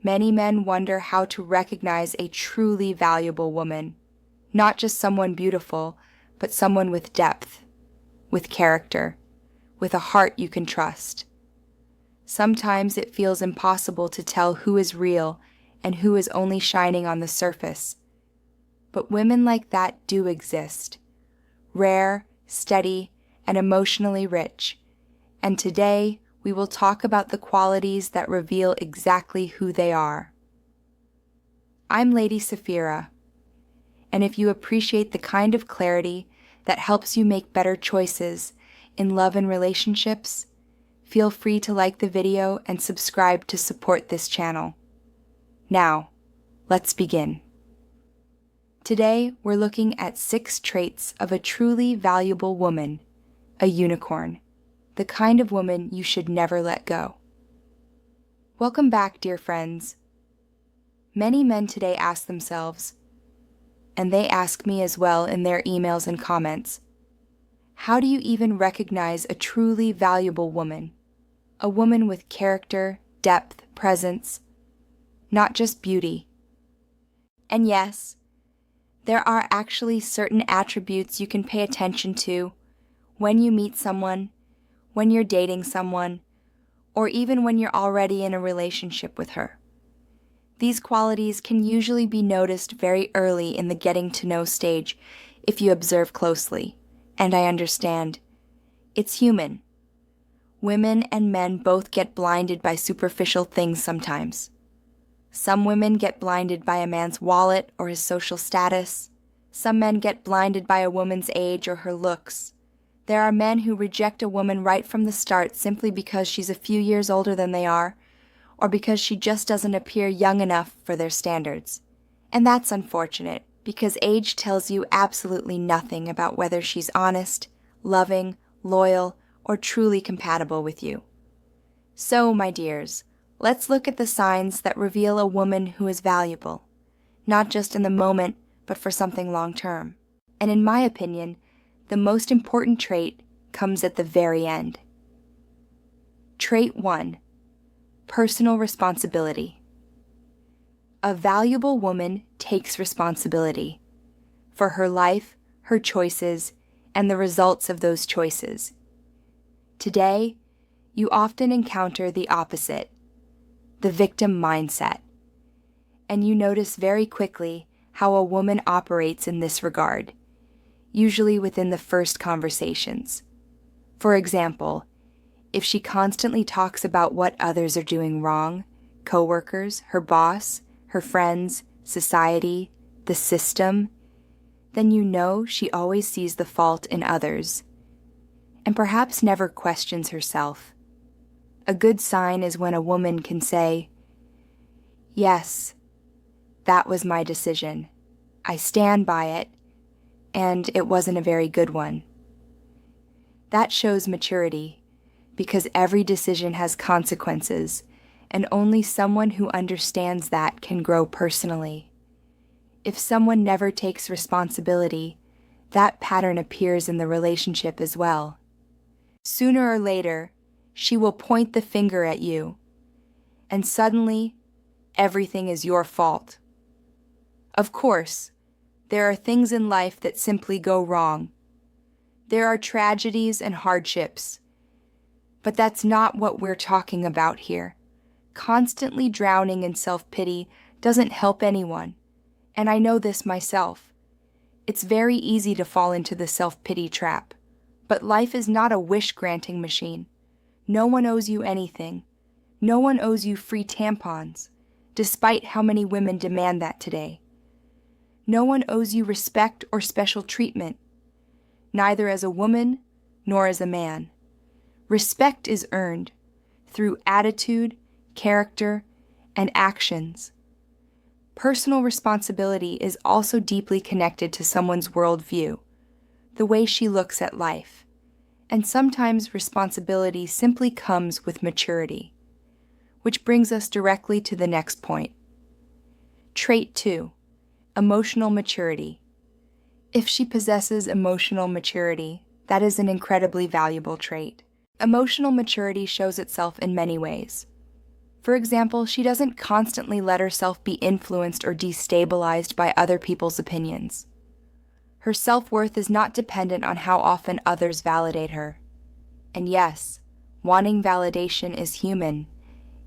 Many men wonder how to recognize a truly valuable woman, not just someone beautiful, but someone with depth, with character, with a heart you can trust. Sometimes it feels impossible to tell who is real and who is only shining on the surface. But women like that do exist, rare, steady, and emotionally rich. And today, we will talk about the qualities that reveal exactly who they are. I'm Lady Saphira, and if you appreciate the kind of clarity that helps you make better choices in love and relationships, feel free to like the video and subscribe to support this channel. Now, let's begin. Today, we're looking at 6 traits of a truly valuable woman, a unicorn, the kind of woman you should never let go. Welcome back, dear friends. Many men today ask themselves, and they ask me as well in their emails and comments, how do you even recognize a truly valuable woman? A woman with character, depth, presence, not just beauty. And yes, there are actually certain attributes you can pay attention to when you meet someone, when you're dating someone, or even when you're already in a relationship with her. These qualities can usually be noticed very early in the getting to know stage if you observe closely, and I understand. It's human. Women and men both get blinded by superficial things sometimes. Some women get blinded by a man's wallet or his social status. Some men get blinded by a woman's age or her looks. There are men who reject a woman right from the start simply because she's a few years older than they are, or because she just doesn't appear young enough for their standards. And that's unfortunate, because age tells you absolutely nothing about whether she's honest, loving, loyal, or truly compatible with you. So, my dears, let's look at the signs that reveal a woman who is valuable, not just in the moment, but for something long-term. And in my opinion, the most important trait comes at the very end. Trait 1. Personal responsibility. A valuable woman takes responsibility for her life, her choices, and the results of those choices. Today, you often encounter the opposite, the victim mindset, and you notice very quickly how a woman operates in this regard, usually within the first conversations. For example, if she constantly talks about what others are doing wrong, coworkers, her boss, her friends, society, the system, then you know she always sees the fault in others, and perhaps never questions herself. A good sign is when a woman can say, "Yes, that was my decision. I stand by it, and it wasn't a very good one." That shows maturity, because every decision has consequences, and only someone who understands that can grow personally. If someone never takes responsibility, that pattern appears in the relationship as well. Sooner or later, she will point the finger at you, and suddenly, everything is your fault. Of course, there are things in life that simply go wrong. There are tragedies and hardships. But that's not what we're talking about here. Constantly drowning in self-pity doesn't help anyone, and I know this myself. It's very easy to fall into the self-pity trap, but life is not a wish-granting machine. No one owes you anything. No one owes you free tampons, despite how many women demand that today. No one owes you respect or special treatment, neither as a woman nor as a man. Respect is earned through attitude, character, and actions. Personal responsibility is also deeply connected to someone's worldview, the way she looks at life, and sometimes responsibility simply comes with maturity, which brings us directly to the next point. Trait 2. Emotional maturity. If she possesses emotional maturity, that is an incredibly valuable trait. Emotional maturity shows itself in many ways. For example, she doesn't constantly let herself be influenced or destabilized by other people's opinions. Her self-worth is not dependent on how often others validate her. And yes, wanting validation is human,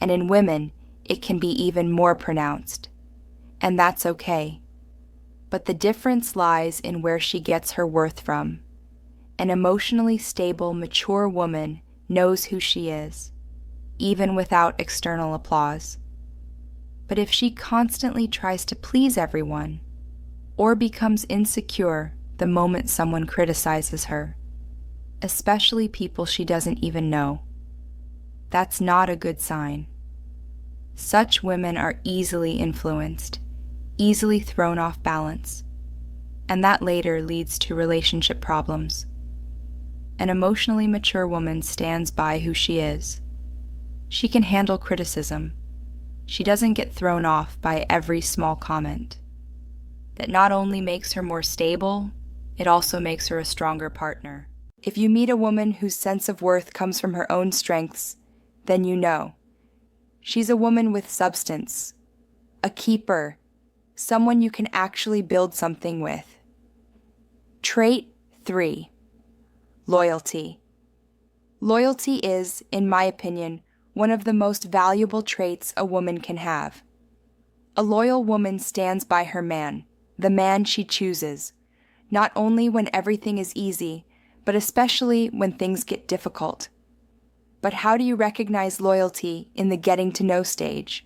and in women, it can be even more pronounced. And that's okay. But the difference lies in where she gets her worth from. An emotionally stable, mature woman knows who she is, even without external applause. But if she constantly tries to please everyone, or becomes insecure the moment someone criticizes her, especially people she doesn't even know, that's not a good sign. Such women are easily influenced, easily thrown off balance, and that later leads to relationship problems. An emotionally mature woman stands by who she is. She can handle criticism. She doesn't get thrown off by every small comment. That not only makes her more stable, it also makes her a stronger partner. If you meet a woman whose sense of worth comes from her own strengths, then you know. She's a woman with substance, a keeper, someone you can actually build something with. Trait 3. Loyalty. Loyalty is, in my opinion, one of the most valuable traits a woman can have. A loyal woman stands by her man, the man she chooses, not only when everything is easy, but especially when things get difficult. But how do you recognize loyalty in the getting to know stage?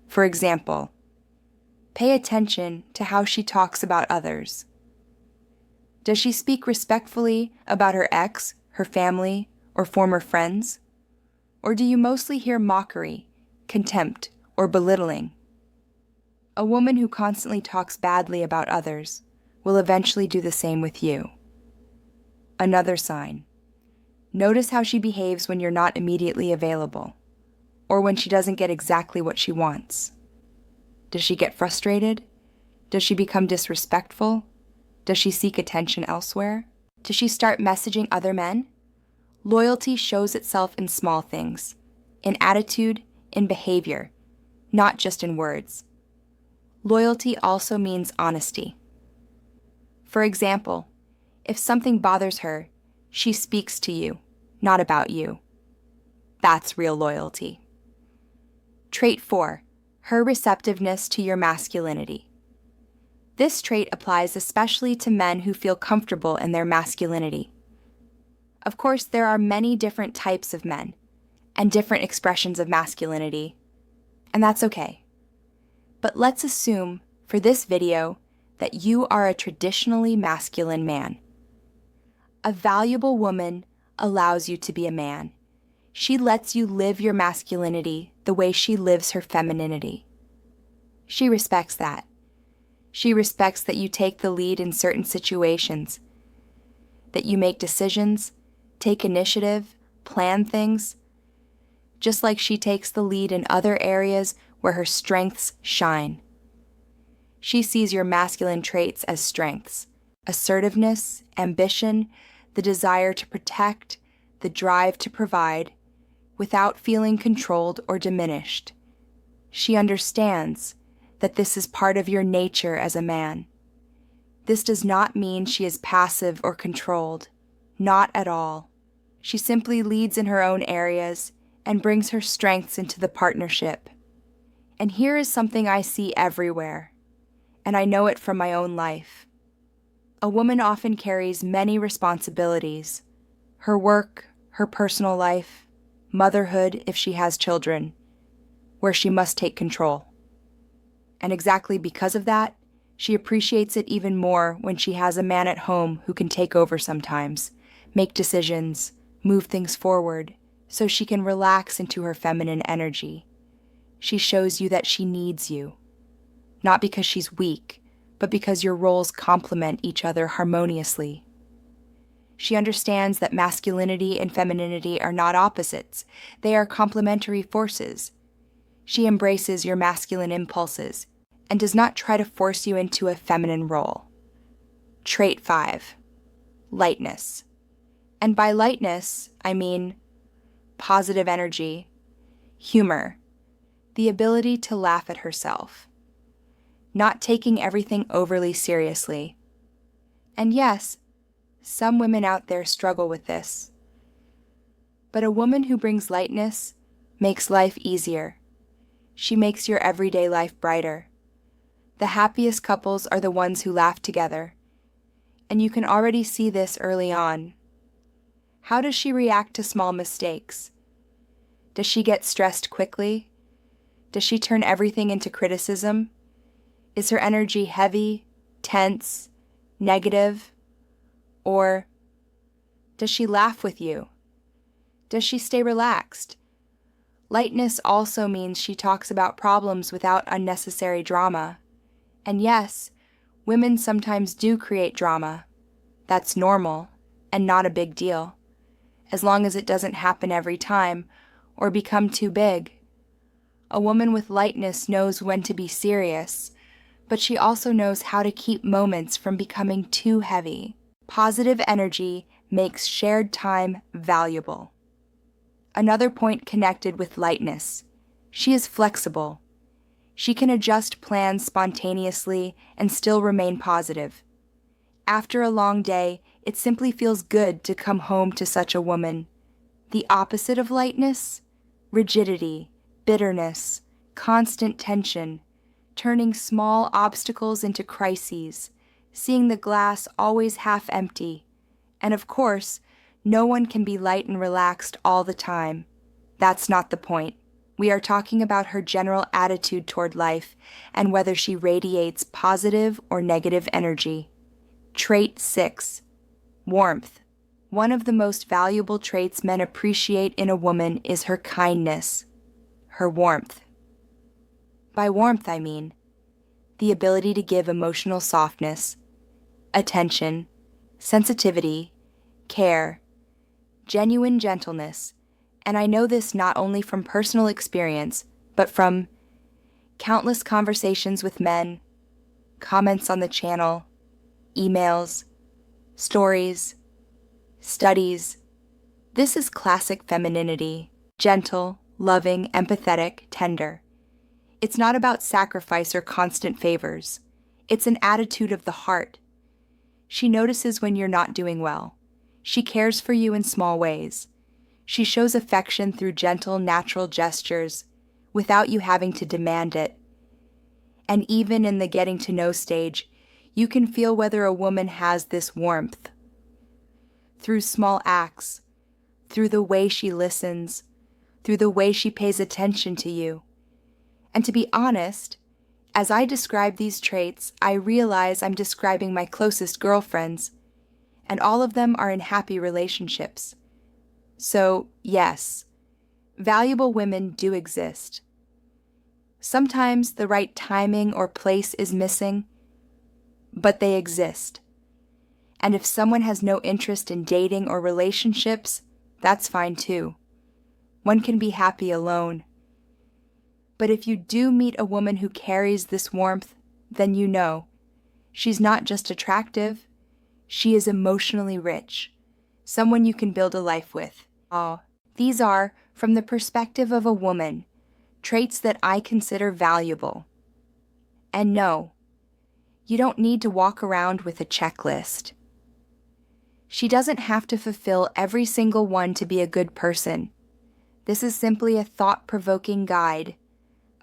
For example, pay attention to how she talks about others. Does she speak respectfully about her ex, her family, or former friends? Or do you mostly hear mockery, contempt, or belittling? A woman who constantly talks badly about others will eventually do the same with you. Another sign. Notice how she behaves when you're not immediately available, or when she doesn't get exactly what she wants. Does she get frustrated? Does she become disrespectful? Does she seek attention elsewhere? Does she start messaging other men? Loyalty shows itself in small things, in attitude, in behavior, not just in words. Loyalty also means honesty. For example, if something bothers her, she speaks to you, not about you. That's real loyalty. Trait 4. Her receptiveness to your masculinity. This trait applies especially to men who feel comfortable in their masculinity. Of course, there are many different types of men and different expressions of masculinity, and that's okay. But let's assume, for this video, that you are a traditionally masculine man. A valuable woman allows you to be a man. She lets you live your masculinity the way she lives her femininity. She respects that. She respects that you take the lead in certain situations, that you make decisions, take initiative, plan things, just like she takes the lead in other areas where her strengths shine. She sees your masculine traits as strengths: assertiveness, ambition, the desire to protect, the drive to provide, without feeling controlled or diminished. She understands that this is part of your nature as a man. This does not mean she is passive or controlled. Not at all. She simply leads in her own areas and brings her strengths into the partnership. And here is something I see everywhere, and I know it from my own life. A woman often carries many responsibilities: her work, her personal life, motherhood if she has children, where she must take control. And exactly because of that, she appreciates it even more when she has a man at home who can take over sometimes, make decisions, move things forward, so she can relax into her feminine energy. She shows you that she needs you, not because she's weak, but because your roles complement each other harmoniously. She understands that masculinity and femininity are not opposites. They are complementary forces. She embraces your masculine impulses and does not try to force you into a feminine role. Trait 5. Lightness. And by lightness, I mean positive energy, humor, the ability to laugh at herself, not taking everything overly seriously. And yes, some women out there struggle with this. But a woman who brings lightness makes life easier. She makes your everyday life brighter. The happiest couples are the ones who laugh together. And you can already see this early on. How does she react to small mistakes? Does she get stressed quickly? Does she turn everything into criticism? Is her energy heavy, tense, negative? Or does she laugh with you? Does she stay relaxed? Lightness also means she talks about problems without unnecessary drama. And yes, women sometimes do create drama. That's normal and not a big deal, as long as it doesn't happen every time or become too big. A woman with lightness knows when to be serious, but she also knows how to keep moments from becoming too heavy. Positive energy makes shared time valuable. Another point connected with lightness: she is flexible. She can adjust plans spontaneously and still remain positive. After a long day, it simply feels good to come home to such a woman. The opposite of lightness: rigidity, bitterness, constant tension, turning small obstacles into crises, seeing the glass always half empty. And of course, no one can be light and relaxed all the time. That's not the point. We are talking about her general attitude toward life and whether she radiates positive or negative energy. Trait 6. Warmth. One of the most valuable traits men appreciate in a woman is her kindness, her warmth. By warmth, I mean the ability to give emotional softness, attention, sensitivity, care, genuine gentleness, and I know this not only from personal experience, but from countless conversations with men, comments on the channel, emails, stories, studies. This is classic femininity: gentle, loving, empathetic, tender. It's not about sacrifice or constant favors. It's an attitude of the heart. She notices when you're not doing well. She cares for you in small ways. She shows affection through gentle, natural gestures without you having to demand it. And even in the getting to know stage, you can feel whether a woman has this warmth. Through small acts, through the way she listens, through the way she pays attention to you. And to be honest, as I describe these traits, I realize I'm describing my closest girlfriends, and all of them are in happy relationships. So, yes, valuable women do exist. Sometimes the right timing or place is missing, but they exist. And if someone has no interest in dating or relationships, that's fine too. One can be happy alone. But if you do meet a woman who carries this warmth, then you know she's not just attractive, she is emotionally rich, someone you can build a life with. These are, from the perspective of a woman, traits that I consider valuable. And no, you don't need to walk around with a checklist. She doesn't have to fulfill every single one to be a good person. This is simply a thought-provoking guide,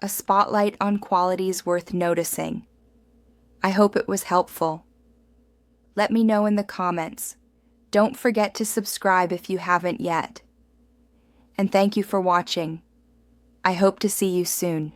a spotlight on qualities worth noticing. I hope it was helpful. Let me know in the comments. Don't forget to subscribe if you haven't yet. And thank you for watching. I hope to see you soon.